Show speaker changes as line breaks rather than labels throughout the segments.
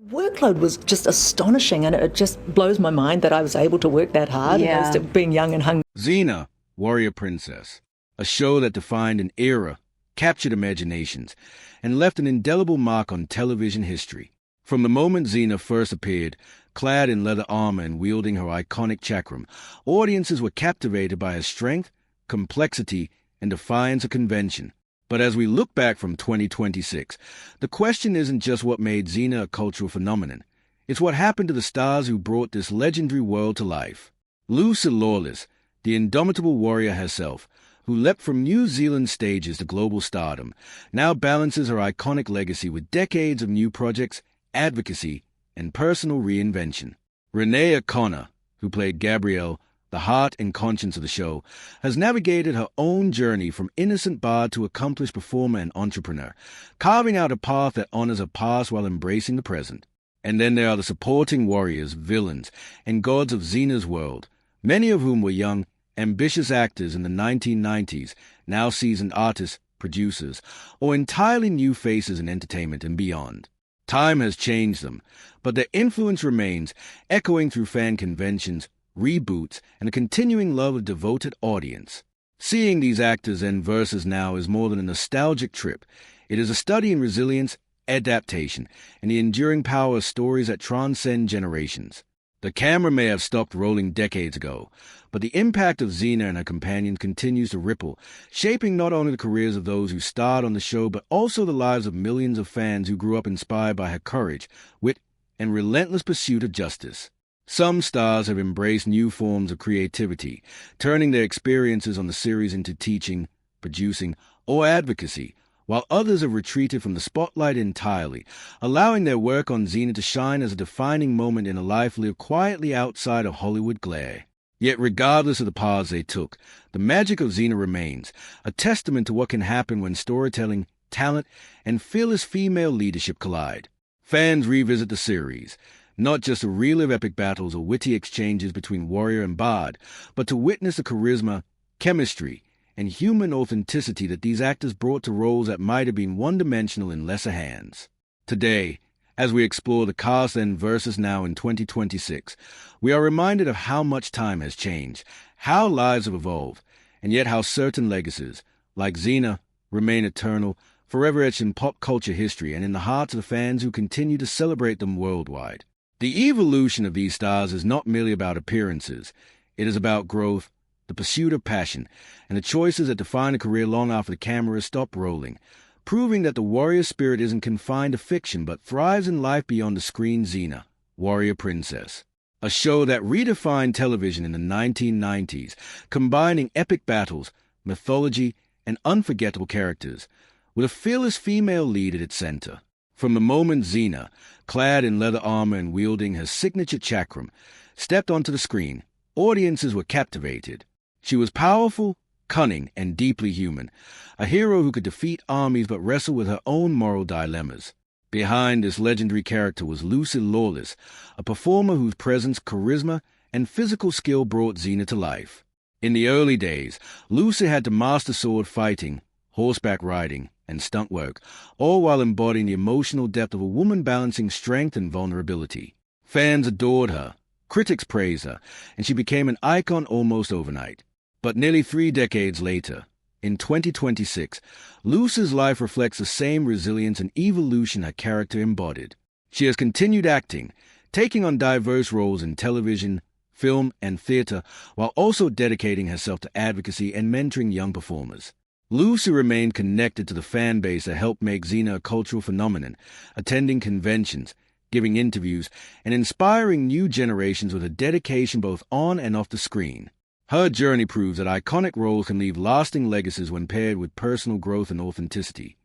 Workload was just astonishing, and it just blows my mind that I was able to work that hard,
Yeah.
still being young and hungry.
Xena, Warrior Princess, a show that defined an era, captured imaginations, and left an indelible mark on television history. From the moment Xena first appeared, clad in leather armor and wielding her iconic chakram, audiences were captivated by her strength, complexity, and defiance of convention. But as we look back from 2026, the question isn't just what made Xena a cultural phenomenon. It's what happened to the stars who brought this legendary world to life. Lucy Lawless, the indomitable warrior herself, who leapt from New Zealand stages to global stardom, now balances her iconic legacy with decades of new projects, advocacy, and personal reinvention. Renee O'Connor, who played Gabrielle, the heart and conscience of the show, has navigated her own journey from innocent bard to accomplished performer and entrepreneur, carving out a path that honors her past while embracing the present. And then there are the supporting warriors, villains, and gods of Xena's world, many of whom were young, ambitious actors in the 1990s, now seasoned artists, producers, or entirely new faces in entertainment and beyond. Time has changed them, but their influence remains, echoing through fan conventions, reboots, and a continuing love of devoted audience. Seeing these actors and verses now is more than a nostalgic trip. It is a study in resilience, adaptation, and the enduring power of stories that transcend generations. The camera may have stopped rolling decades ago, but the impact of Xena and her companions continues to ripple, shaping not only the careers of those who starred on the show, but also the lives of millions of fans who grew up inspired by her courage, wit, and relentless pursuit of justice. Some stars have embraced new forms of creativity, turning their experiences on the series into teaching, producing, or advocacy, while others have retreated from the spotlight entirely, allowing their work on Xena to shine as a defining moment in a life lived quietly outside of Hollywood glare. Yet regardless of the paths they took, the magic of Xena remains, a testament to what can happen when storytelling, talent, and fearless female leadership collide. Fans revisit the series, not just to relive epic battles or witty exchanges between warrior and bard, but to witness the charisma, chemistry, and human authenticity that these actors brought to roles that might have been one-dimensional in lesser hands. Today, as we explore the cast then versus now in 2026, we are reminded of how much time has changed, how lives have evolved, and yet how certain legacies, like Xena, remain eternal, forever etched in pop culture history and in the hearts of the fans who continue to celebrate them worldwide. The evolution of these stars is not merely about appearances. It is about growth, the pursuit of passion, and the choices that define a career long after the camera has stopped rolling, proving that the warrior spirit isn't confined to fiction but thrives in life beyond the screen. Xena, Warrior Princess, a show that redefined television in the 1990s, combining epic battles, mythology, and unforgettable characters, with a fearless female lead at its center. From the moment Xena, clad in leather armor and wielding her signature chakram, stepped onto the screen, audiences were captivated. She was powerful, cunning, and deeply human, a hero who could defeat armies but wrestle with her own moral dilemmas. Behind this legendary character was Lucy Lawless, a performer whose presence, charisma, and physical skill brought Xena to life. In the early days, Lucy had to master sword fighting, horseback riding, and stunt work, all while embodying the emotional depth of a woman balancing strength and vulnerability. Fans adored her, critics praised her, and she became an icon almost overnight. But nearly 3 decades later, in 2026, Lucy's life reflects the same resilience and evolution her character embodied. She has continued acting, taking on diverse roles in television, film, and theater, while also dedicating herself to advocacy and mentoring young performers. Lucy remained connected to the fan base that helped make Xena a cultural phenomenon, attending conventions, giving interviews, and inspiring new generations with a dedication both on and off the screen. Her journey proves that iconic roles can leave lasting legacies when paired with personal growth and authenticity.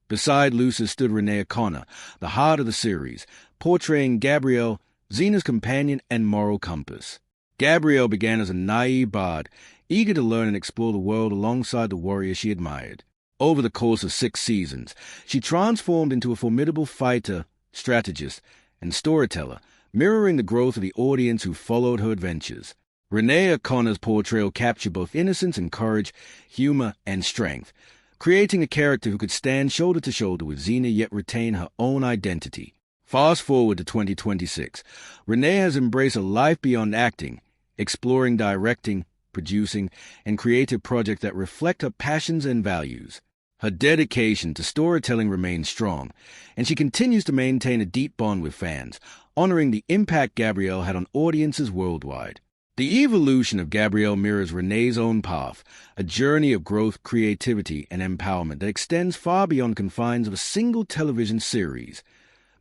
Beside Lucy stood Renee O'Connor, the heart of the series, portraying Gabrielle, Xena's companion and moral compass. Gabrielle began as a naive bard, eager to learn and explore the world alongside the warrior she admired. Over the course of 6 seasons, she transformed into a formidable fighter, strategist, and storyteller, mirroring the growth of the audience who followed her adventures. Renee O'Connor's portrayal captured both innocence and courage, humor and strength, creating a character who could stand shoulder to shoulder with Xena yet retain her own identity. Fast forward to 2026. Renee has embraced a life beyond acting, exploring directing, producing, and creative projects that reflect her passions and values. Her dedication to storytelling remains strong, and she continues to maintain a deep bond with fans, honoring the impact Gabrielle had on audiences worldwide. The evolution of Gabrielle mirrors Renee's own path, a journey of growth, creativity, and empowerment that extends far beyond confines of a single television series.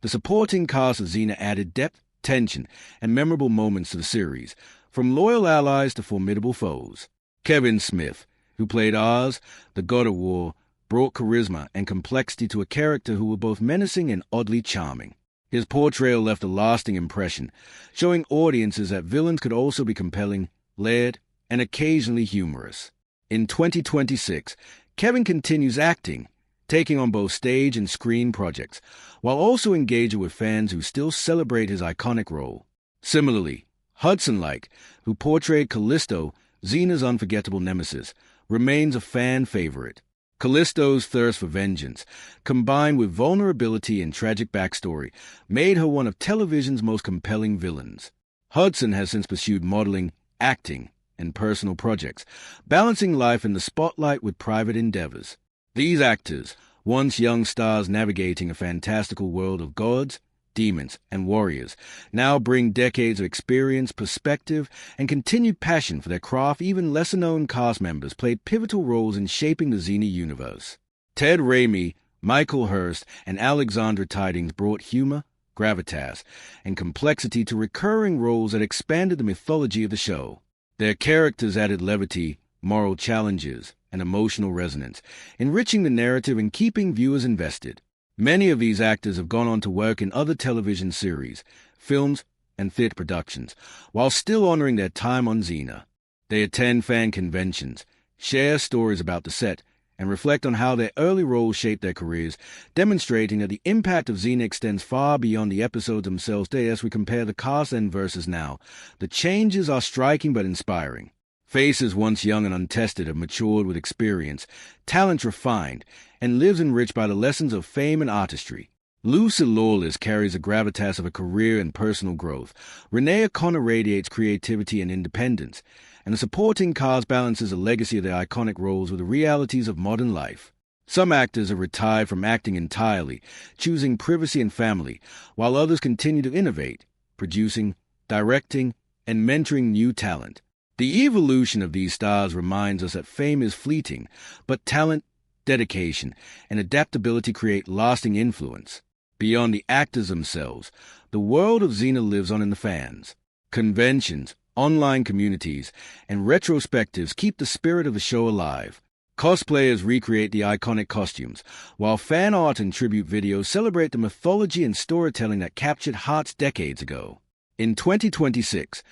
The supporting cast of Xena added depth, tension, and memorable moments to the series, from loyal allies to formidable foes. Kevin Smith, who played Oz, the God of War, brought charisma and complexity to a character who was both menacing and oddly charming. His portrayal left a lasting impression, showing audiences that villains could also be compelling, layered, and occasionally humorous. In 2026, Kevin continues acting, taking on both stage and screen projects, while also engaging with fans who still celebrate his iconic role. Similarly, Hudson Like, who portrayed Callisto, Xena's unforgettable nemesis, remains a fan favorite. Callisto's thirst for vengeance, combined with vulnerability and tragic backstory, made her one of television's most compelling villains. Hudson has since pursued modeling, acting, and personal projects, balancing life in the spotlight with private endeavors. These actors, once young stars navigating a fantastical world of gods, demons, and warriors, now bring decades of experience, perspective, and continued passion for their craft. Even lesser-known cast members played pivotal roles in shaping the Xena universe. Ted Raimi, Michael Hurst, and Alexandra Tidings brought humor, gravitas, and complexity to recurring roles that expanded the mythology of the show. Their characters added levity, moral challenges, and emotional resonance, enriching the narrative and keeping viewers invested. Many of these actors have gone on to work in other television series, films, and theater productions, while still honoring their time on Xena. They attend fan conventions, share stories about the set, and reflect on how their early roles shaped their careers, demonstrating that the impact of Xena extends far beyond the episodes themselves. As we compare the cast then versus now, the changes are striking but inspiring. Faces once young and untested have matured with experience, talent refined, and lives enriched by the lessons of fame and artistry. Lucy Lawless carries the gravitas of a career and personal growth. Renee O'Connor radiates creativity and independence, and the supporting cast balances the legacy of their iconic roles with the realities of modern life. Some actors have retired from acting entirely, choosing privacy and family, while others continue to innovate, producing, directing, and mentoring new talent. The evolution of these stars reminds us that fame is fleeting, but talent, dedication, and adaptability create lasting influence. Beyond the actors themselves, the world of Xena lives on in the fans. Conventions, online communities, and retrospectives keep the spirit of the show alive. Cosplayers recreate the iconic costumes, while fan art and tribute videos celebrate the mythology and storytelling that captured hearts decades ago. In 2026,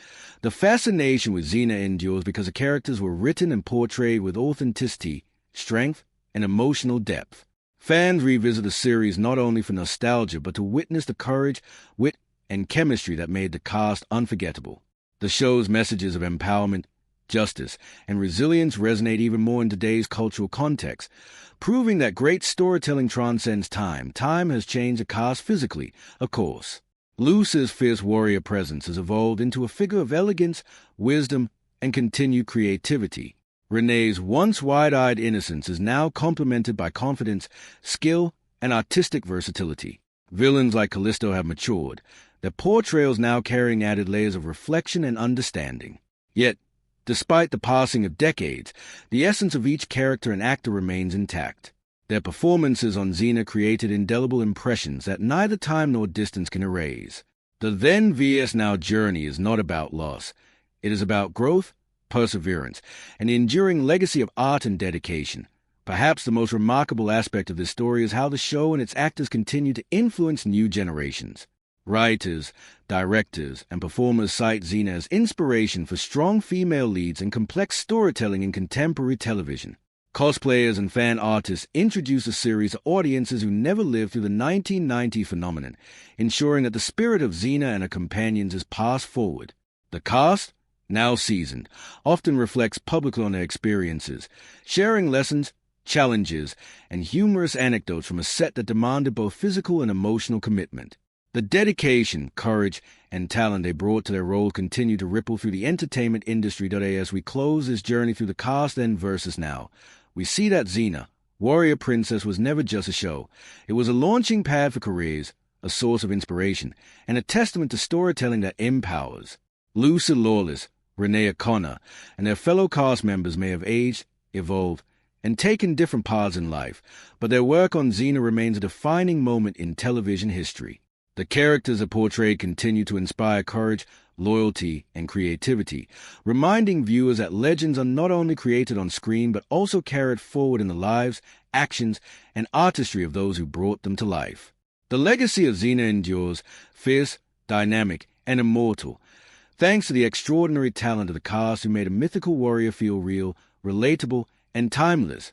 the fascination with Xena endures because the characters were written and portrayed with authenticity, strength, and emotional depth. Fans revisit the series not only for nostalgia but to witness the courage, wit, and chemistry that made the cast unforgettable. The show's messages of empowerment, justice, and resilience resonate even more in today's cultural context, proving that great storytelling transcends time. Time has changed the cast physically, of course. Lucy's fierce warrior presence has evolved into a figure of elegance, wisdom, and continued creativity. Renee's once wide-eyed innocence is now complemented by confidence, skill, and artistic versatility. Villains like Callisto have matured, their portrayals now carrying added layers of reflection and understanding. Yet, despite the passing of decades, the essence of each character and actor remains intact. Their performances on Xena created indelible impressions that neither time nor distance can erase. The then vs. now journey is not about loss. It is about growth, perseverance, and the enduring legacy of art and dedication. Perhaps the most remarkable aspect of this story is how the show and its actors continue to influence new generations. Writers, directors, and performers cite Xena as inspiration for strong female leads and complex storytelling in contemporary television. Cosplayers and fan artists introduce the series to audiences who never lived through the 1990 phenomenon, ensuring that the spirit of Xena and her companions is passed forward. The cast, now seasoned, often reflects publicly on their experiences, sharing lessons, challenges, and humorous anecdotes from a set that demanded both physical and emotional commitment. The dedication, courage, and talent they brought to their role continue to ripple through the entertainment industry today. As we close this journey through the cast then versus now, we see that Xena, Warrior Princess, was never just a show. It was a launching pad for careers, a source of inspiration, and a testament to storytelling that empowers. Lucy Lawless, Renee O'Connor, and their fellow cast members may have aged, evolved, and taken different paths in life, but their work on Xena remains a defining moment in television history. The characters it portrayed continue to inspire courage, loyalty, and creativity, reminding viewers that legends are not only created on screen but also carried forward in the lives, actions, and artistry of those who brought them to life. The legacy of Xena endures, fierce, dynamic, and immortal, thanks to the extraordinary talent of the cast who made a mythical warrior feel real, relatable, and timeless.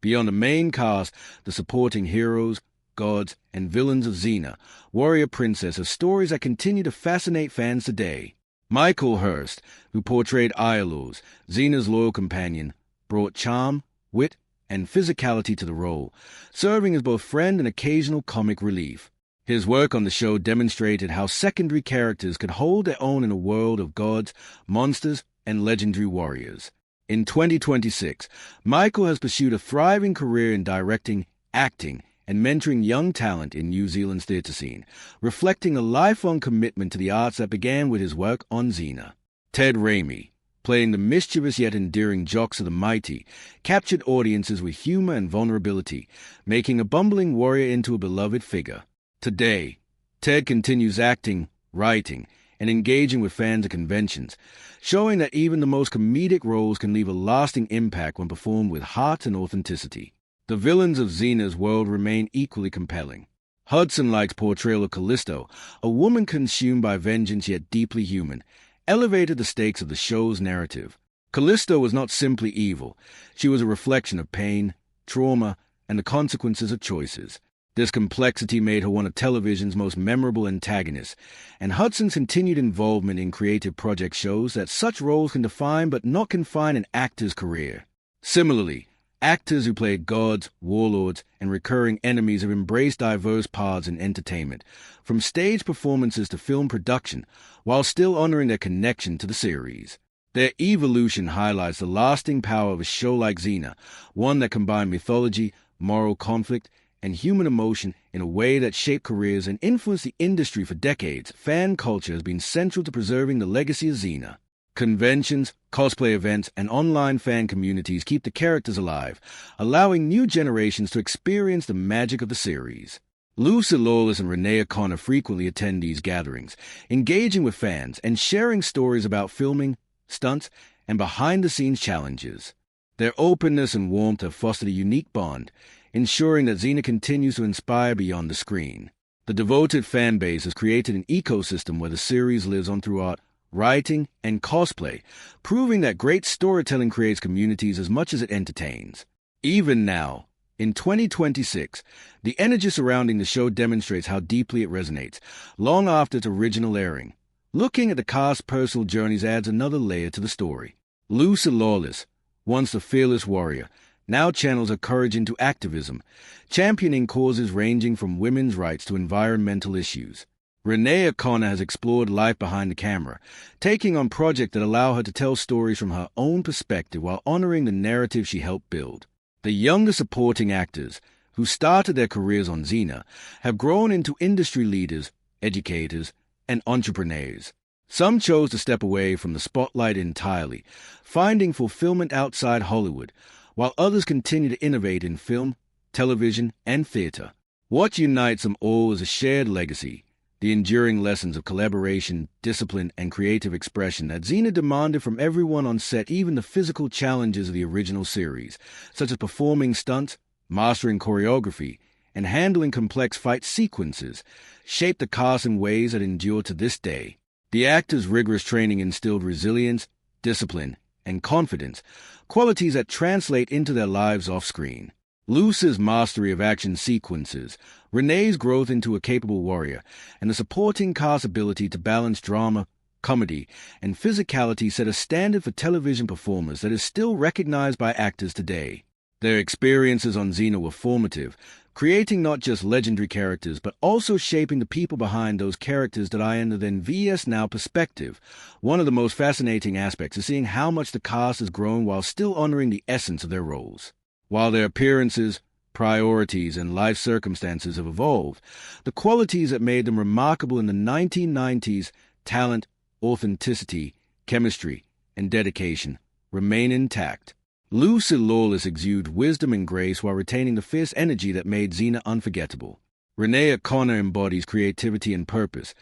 Beyond the main cast, the supporting heroes, gods, and villains of Xena, Warrior Princess, are stories that continue to fascinate fans today. Michael Hurst, who portrayed Iolaus, Xena's loyal companion, brought charm, wit, and physicality to the role, serving as both friend and occasional comic relief. His work on the show demonstrated how secondary characters could hold their own in a world of gods, monsters, and legendary warriors. In 2026, Michael has pursued a thriving career in directing, acting, and mentoring young talent in New Zealand's theatre scene, reflecting a lifelong commitment to the arts that began with his work on Xena. Ted Raimi, playing the mischievous yet endearing Jox of the Mighty, captured audiences with humor and vulnerability, making a bumbling warrior into a beloved figure. Today, Ted continues acting, writing, and engaging with fans at conventions, showing that even the most comedic roles can leave a lasting impact when performed with heart and authenticity. The villains of Xena's world remain equally compelling. Hudson Lake's portrayal of Callisto, a woman consumed by vengeance yet deeply human, elevated the stakes of the show's narrative. Callisto was not simply evil. She was a reflection of pain, trauma, and the consequences of choices. This complexity made her one of television's most memorable antagonists, and Hudson's continued involvement in creative projects shows that such roles can define but not confine an actor's career. Similarly, actors who played gods, warlords, and recurring enemies have embraced diverse paths in entertainment, from stage performances to film production, while still honoring their connection to the series. Their evolution highlights the lasting power of a show like Xena, one that combined mythology, moral conflict, and human emotion in a way that shaped careers and influenced the industry for decades. Fan culture has been central to preserving the legacy of Xena. Conventions, cosplay events, and online fan communities keep the characters alive, allowing new generations to experience the magic of the series. Lucy Lawless and Renee O'Connor frequently attend these gatherings, engaging with fans and sharing stories about filming, stunts, and behind-the-scenes challenges. Their openness and warmth have fostered a unique bond, ensuring that Xena continues to inspire beyond the screen. The devoted fan base has created an ecosystem where the series lives on through art, writing, and cosplay, proving that great storytelling creates communities as much as it entertains. Even now, in 2026, the energy surrounding the show demonstrates how deeply it resonates, long after its original airing. Looking at the cast's personal journeys adds another layer to the story. Lucy Lawless, once the fearless warrior, now channels her courage into activism, championing causes ranging from women's rights to environmental issues. Renee O'Connor has explored life behind the camera, taking on projects that allow her to tell stories from her own perspective while honoring the narrative she helped build. The younger supporting actors, who started their careers on Xena, have grown into industry leaders, educators, and entrepreneurs. Some chose to step away from the spotlight entirely, finding fulfillment outside Hollywood, while others continue to innovate in film, television, and theater. What unites them all is a shared legacy, the enduring lessons of collaboration, discipline, and creative expression that Xena demanded from everyone on set. Even the physical challenges of the original series, such as performing stunts, mastering choreography, and handling complex fight sequences, shaped the cast in ways that endure to this day. The actors' rigorous training instilled resilience, discipline, and confidence, qualities that translate into their lives off-screen. Lucy's mastery of action sequences, Renee's growth into a capable warrior, and the supporting cast's ability to balance drama, comedy, and physicality set a standard for television performers that is still recognized by actors today. Their experiences on Xena were formative, creating not just legendary characters, but also shaping the people behind those characters that are in the then vs now perspective. One of the most fascinating aspects is seeing how much the cast has grown while still honoring the essence of their roles. While their appearances, priorities, and life circumstances have evolved, the qualities that made them remarkable in the 1990s, talent, authenticity, chemistry, and dedication, remain intact. Lucy Lawless exudes wisdom and grace while retaining the fierce energy that made Xena unforgettable. Renee O'Connor embodies creativity and purpose,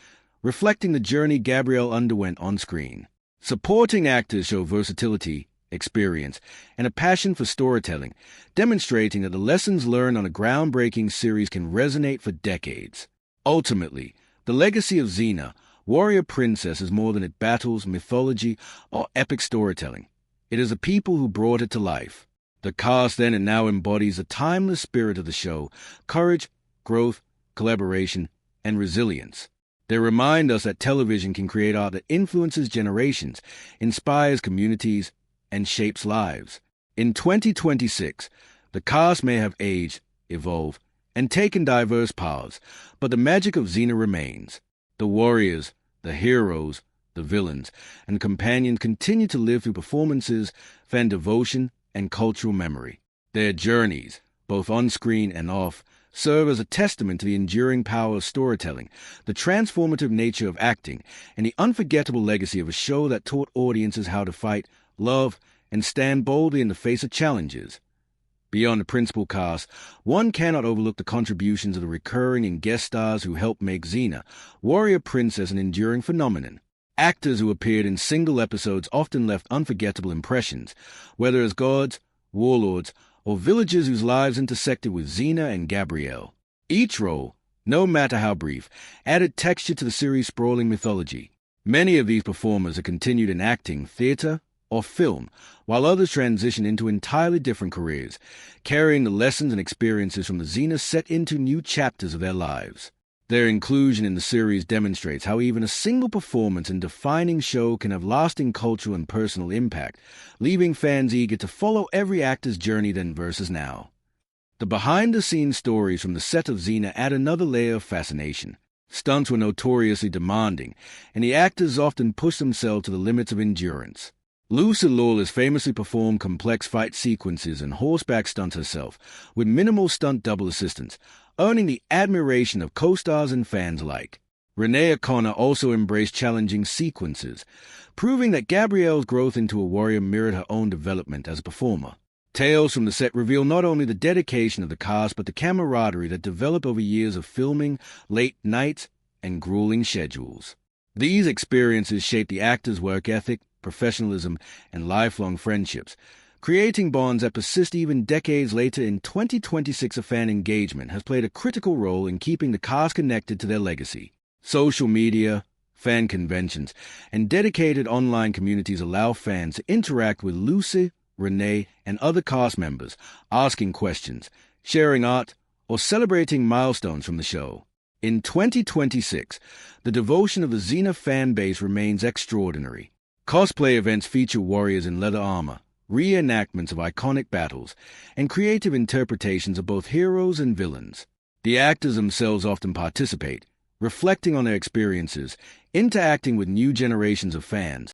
reflecting the journey Gabrielle underwent on screen. Supporting actors show versatility, experience, and a passion for storytelling, demonstrating that the lessons learned on a groundbreaking series can resonate for decades. Ultimately, the legacy of Xena, warrior princess, is more than its battles, mythology, or epic storytelling. It is the people who brought it to life. The cast then and now embodies the timeless spirit of the show: courage, growth, collaboration, and resilience. They remind us that television can create art that influences generations, inspires communities, and shapes lives. In 2026, the cast may have aged, evolved, and taken diverse paths, but the magic of Xena remains. The warriors, the heroes, the villains, and companions continue to live through performances, fan devotion, and cultural memory. Their journeys, both on screen and off, serve as a testament to the enduring power of storytelling, the transformative nature of acting, and the unforgettable legacy of a show that taught audiences how to fight, love, and stand boldly in the face of challenges. Beyond the principal cast, one cannot overlook the contributions of the recurring and guest stars who helped make Xena, warrior princess, an enduring phenomenon. Actors who appeared in single episodes often left unforgettable impressions, whether as gods, warlords, or villagers whose lives intersected with Xena and Gabrielle. Each role, no matter how brief, added texture to the series' sprawling mythology. Many of these performers have continued in acting, theater, or film, while others transition into entirely different careers, carrying the lessons and experiences from the Xena set into new chapters of their lives. Their inclusion in the series demonstrates how even a single performance and defining show can have lasting cultural and personal impact, leaving fans eager to follow every actor's journey then versus now. The behind-the-scenes stories from the set of Xena add another layer of fascination. Stunts were notoriously demanding, and the actors often pushed themselves to the limits of endurance. Lucy Lawless famously performed complex fight sequences and horseback stunts herself, with minimal stunt double assistance, earning the admiration of co-stars and fans alike. Renee O'Connor also embraced challenging sequences, proving that Gabrielle's growth into a warrior mirrored her own development as a performer. Tales from the set reveal not only the dedication of the cast, but the camaraderie that developed over years of filming, late nights, and grueling schedules. These experiences shaped the actors' work ethic, professionalism, and lifelong friendships, creating bonds that persist even decades later. In 2026, a fan engagement has played a critical role in keeping the cast connected to their legacy. Social media, fan conventions, and dedicated online communities allow fans to interact with Lucy, Renee, and other cast members, asking questions, sharing art, or celebrating milestones from the show. In 2026, the devotion of the Xena fan base remains extraordinary. Cosplay events feature warriors in leather armor, reenactments of iconic battles, and creative interpretations of both heroes and villains. The actors themselves often participate, reflecting on their experiences, interacting with new generations of fans,